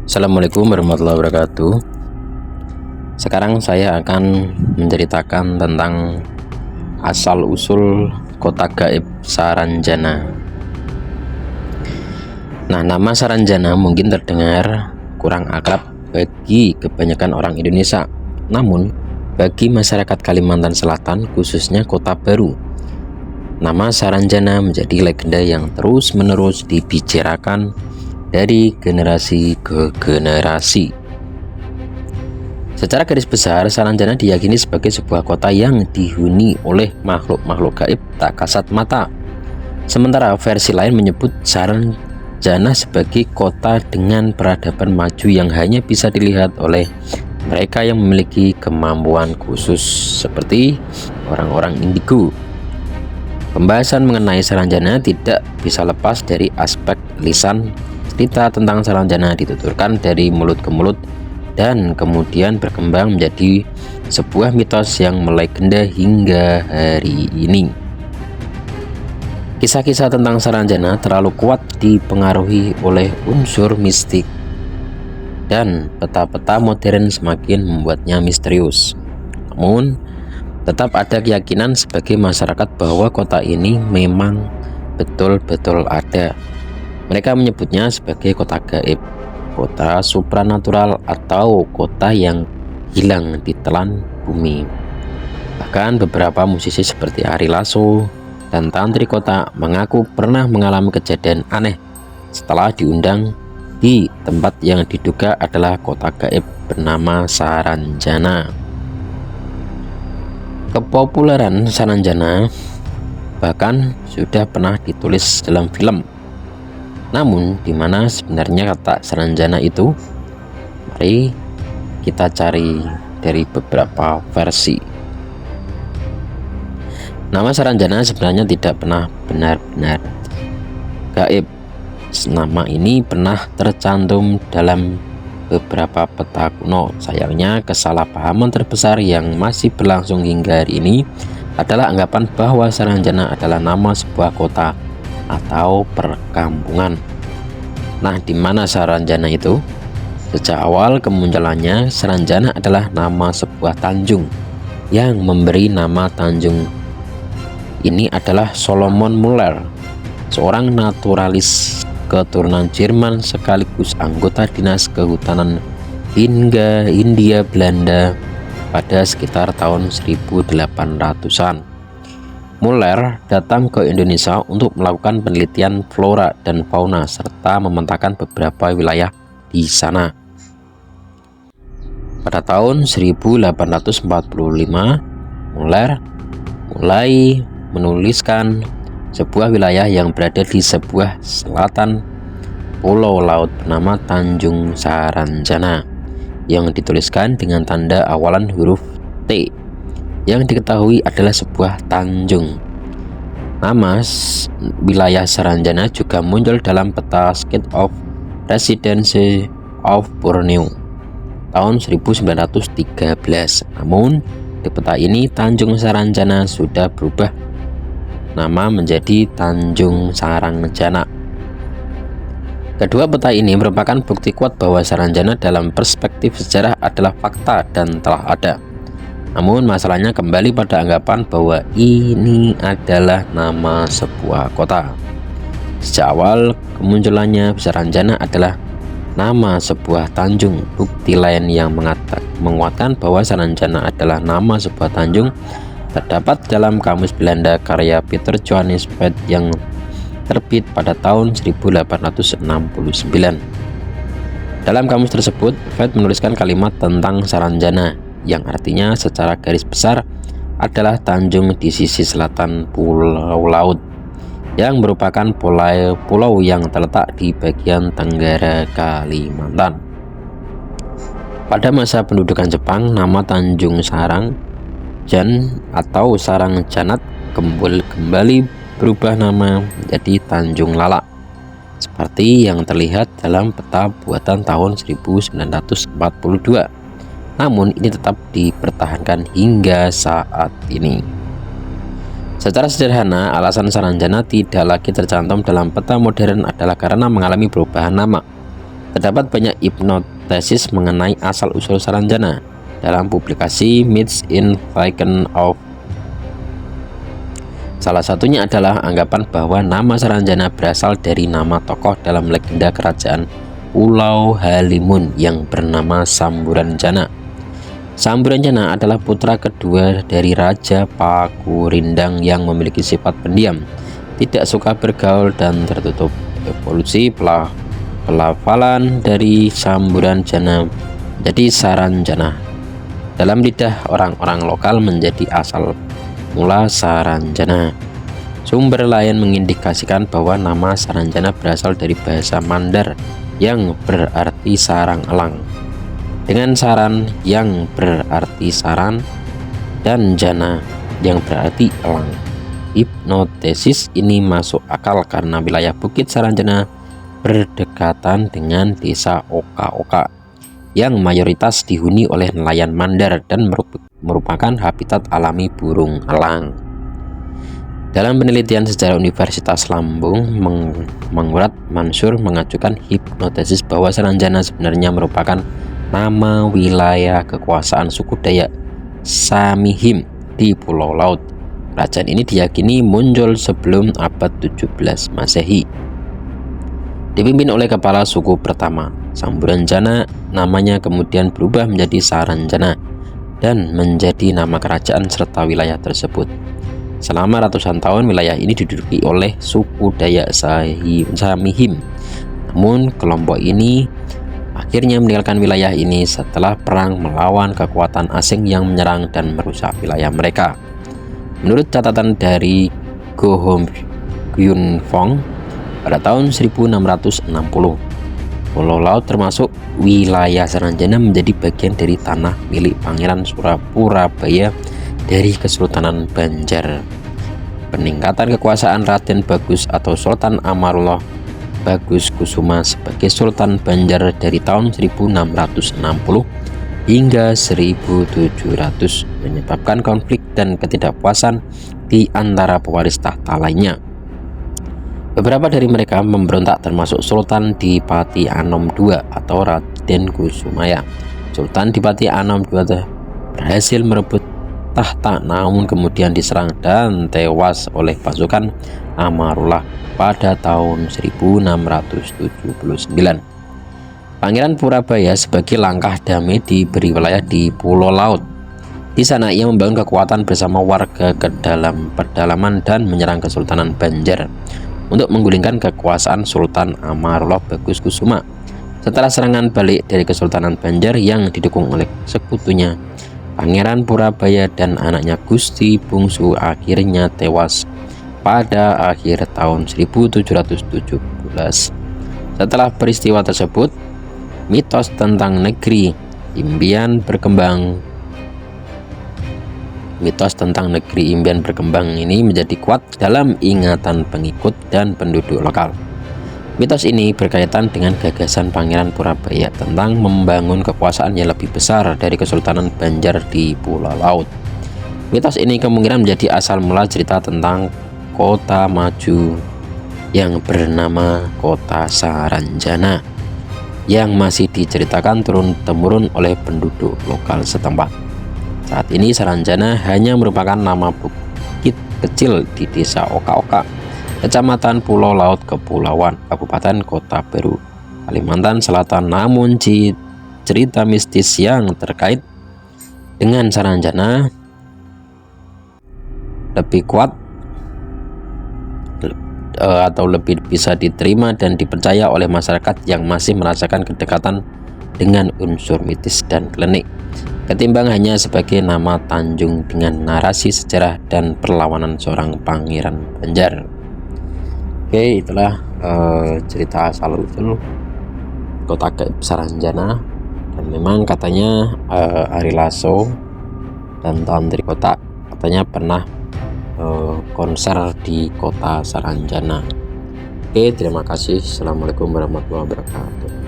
Assalamualaikum warahmatullahi wabarakatuh. Sekarang saya akan menceritakan tentang asal-usul kota gaib Saranjana. Nah, nama Saranjana mungkin terdengar kurang akrab bagi kebanyakan orang Indonesia. Namun, bagi masyarakat Kalimantan Selatan, khususnya Kota Baru, nama Saranjana menjadi legenda yang terus-menerus dibicarakan dari generasi ke generasi. Secara garis besar, Saranjana diyakini sebagai sebuah kota yang dihuni oleh makhluk-makhluk gaib tak kasat mata. Sementara versi lain menyebut Saranjana sebagai kota dengan peradaban maju yang hanya bisa dilihat oleh mereka yang memiliki kemampuan khusus seperti orang-orang indigo. Pembahasan mengenai Saranjana tidak bisa lepas dari aspek lisan. Cerita tentang Saranjana dituturkan dari mulut ke mulut dan kemudian berkembang menjadi sebuah mitos yang melegenda hingga hari ini. Kisah-kisah tentang Saranjana terlalu kuat dipengaruhi oleh unsur mistik dan peta-peta modern semakin membuatnya misterius. Namun, tetap ada keyakinan sebagai masyarakat bahwa kota ini memang betul-betul ada. Mereka menyebutnya sebagai kota gaib, kota supranatural, atau kota yang hilang di telan bumi. Bahkan beberapa musisi seperti Ari Lasso dan Tantri Kota mengaku pernah mengalami kejadian aneh setelah diundang di tempat yang diduga adalah kota gaib bernama Saranjana. Kepopuleran Saranjana bahkan sudah pernah ditulis dalam film. Namun, di mana sebenarnya kata Saranjana itu? Mari kita cari dari beberapa versi. Nama Saranjana sebenarnya tidak pernah benar-benar gaib. Nama ini pernah tercantum dalam beberapa peta kuno. Sayangnya, kesalahpahaman terbesar yang masih berlangsung hingga hari ini adalah anggapan bahwa Saranjana adalah nama sebuah kota atau perkampungan. Nah, di mana Saranjana itu? Sejak awal kemunculannya, Saranjana adalah nama sebuah tanjung. Yang memberi nama tanjung ini adalah Solomon Muller, seorang naturalis keturunan Jerman sekaligus anggota dinas kehutanan hingga Hindia Belanda pada sekitar tahun 1800-an. Muller datang ke Indonesia untuk melakukan penelitian flora dan fauna serta memetakan beberapa wilayah di sana. Pada tahun 1845, Muller mulai menuliskan sebuah wilayah yang berada di sebuah selatan pulau laut bernama Tanjung Saranjana yang dituliskan dengan tanda awalan huruf T yang diketahui adalah sebuah tanjung. Nama wilayah Saranjana juga muncul dalam peta State of Residency of Borneo tahun 1913. Namun, di peta ini Tanjung Saranjana sudah berubah nama menjadi Tanjung Sarangjana. Kedua peta ini merupakan bukti kuat bahwa Saranjana dalam perspektif sejarah adalah fakta dan telah ada. Namun masalahnya kembali pada anggapan bahwa ini adalah nama sebuah kota. Sejak awal kemunculannya, Saranjana adalah nama sebuah tanjung. Bukti lain yang menguatkan bahwa Saranjana adalah nama sebuah tanjung terdapat dalam Kamus Belanda karya Peter Johannes Vedt yang terbit pada tahun 1869. Dalam kamus tersebut, Vedt menuliskan kalimat tentang Saranjana yang artinya secara garis besar adalah tanjung di sisi selatan pulau laut yang merupakan pulau yang terletak di bagian tenggara Kalimantan. Pada masa pendudukan Jepang, nama Tanjung Sarangjan atau Sarangjanat kembali berubah nama menjadi Tanjung Lala seperti yang terlihat dalam peta buatan tahun 1942. Namun ini tetap dipertahankan hingga saat ini. Secara sederhana, alasan Saranjana tidak lagi tercantum dalam peta modern adalah karena mengalami perubahan nama. Terdapat banyak hipotesis mengenai asal-usul Saranjana dalam publikasi Myths in Fiction of. Salah satunya adalah anggapan bahwa nama Saranjana berasal dari nama tokoh dalam legenda kerajaan Pulau Halimun yang bernama Samburanjana. Samburanjana adalah putra kedua dari Raja Pakurindang yang memiliki sifat pendiam, tidak suka bergaul dan tertutup. Evolusi pelafalan dari Samburanjana menjadi Saranjana dalam lidah orang-orang lokal menjadi asal mula Saranjana. Sumber lain mengindikasikan bahwa nama Saranjana berasal dari bahasa Mandar yang berarti sarang elang, dengan saran yang berarti saran dan jana yang berarti elang. Hipotesis ini masuk akal karena wilayah Bukit Saranjana berdekatan dengan desa Oka-Oka yang mayoritas dihuni oleh nelayan Mandar dan merupakan habitat alami burung elang. Dalam penelitian sejarah Universitas Lambung, Mangkurat Mansur mengajukan hipotesis bahwa Saranjana sebenarnya merupakan nama wilayah kekuasaan suku Dayak Samihim di Pulau Laut. Kerajaan ini diyakini muncul sebelum abad 17 Masehi. Dipimpin oleh kepala suku pertama, Samburanjana, namanya kemudian berubah menjadi Saranjana dan menjadi nama kerajaan serta wilayah tersebut. Selama ratusan tahun wilayah ini diduduki oleh suku Dayak Samihim. Namun kelompok ini akhirnya meninggalkan wilayah ini setelah perang melawan kekuatan asing yang menyerang dan merusak wilayah mereka. Menurut catatan dari Go Hom Gyun Fong, pada tahun 1660, Pulau Laut termasuk wilayah Saranjana menjadi bagian dari tanah milik Pangeran Surapurabaya dari Kesultanan Banjar. Peningkatan kekuasaan Raden Bagus atau Sultan Amarullah Bagus Kusuma sebagai Sultan Banjar dari tahun 1660 hingga 1700 menyebabkan konflik dan ketidakpuasan di antara pewaris tahta lainnya. Beberapa dari mereka memberontak termasuk Sultan Dipati Anom II atau Raden Kusumaya. Sultan Dipati Anom II berhasil merebut tahta namun kemudian diserang dan tewas oleh pasukan Amarullah pada tahun 1679. Pangeran Purabaya sebagai langkah damai diberi wilayah di Pulau Laut. Di sana ia membangun kekuatan bersama warga ke dalam pedalaman dan menyerang Kesultanan Banjar untuk menggulingkan kekuasaan Sultan Amarullah Bagus Kusuma. Setelah serangan balik dari Kesultanan Banjar yang didukung oleh sekutunya, Pangeran Purabaya dan anaknya Gusti Bungsu akhirnya tewas pada akhir tahun 1717. Setelah peristiwa tersebut, mitos tentang negeri impian berkembang. Mitos tentang negeri impian berkembang ini menjadi kuat dalam ingatan pengikut dan penduduk lokal. Mitos ini berkaitan dengan gagasan Pangeran Purabaya tentang membangun kekuasaan yang lebih besar dari Kesultanan Banjar di Pulau Laut. Mitos ini kemungkinan menjadi asal mula cerita tentang kota maju yang bernama Kota Saranjana yang masih diceritakan turun-temurun oleh penduduk lokal setempat. Saat ini Saranjana hanya merupakan nama bukit kecil di desa Oka-Oka, Kecamatan Pulau Laut, Kepulauan, Kabupaten Kota Baru, Kalimantan Selatan. Namun cerita mistis yang terkait dengan Saranjana lebih kuat atau lebih bisa diterima dan dipercaya oleh masyarakat yang masih merasakan kedekatan dengan unsur mitis dan klinik, ketimbang hanya sebagai nama Tanjung dengan narasi sejarah dan perlawanan seorang pangeran Banjar. Oke, itulah cerita asal-usul kota Saranjana. Dan memang katanya Ari Lasso dan Tantri Kota katanya pernah konser di kota Saranjana. Oke, terima kasih. Assalamualaikum warahmatullahi wabarakatuh.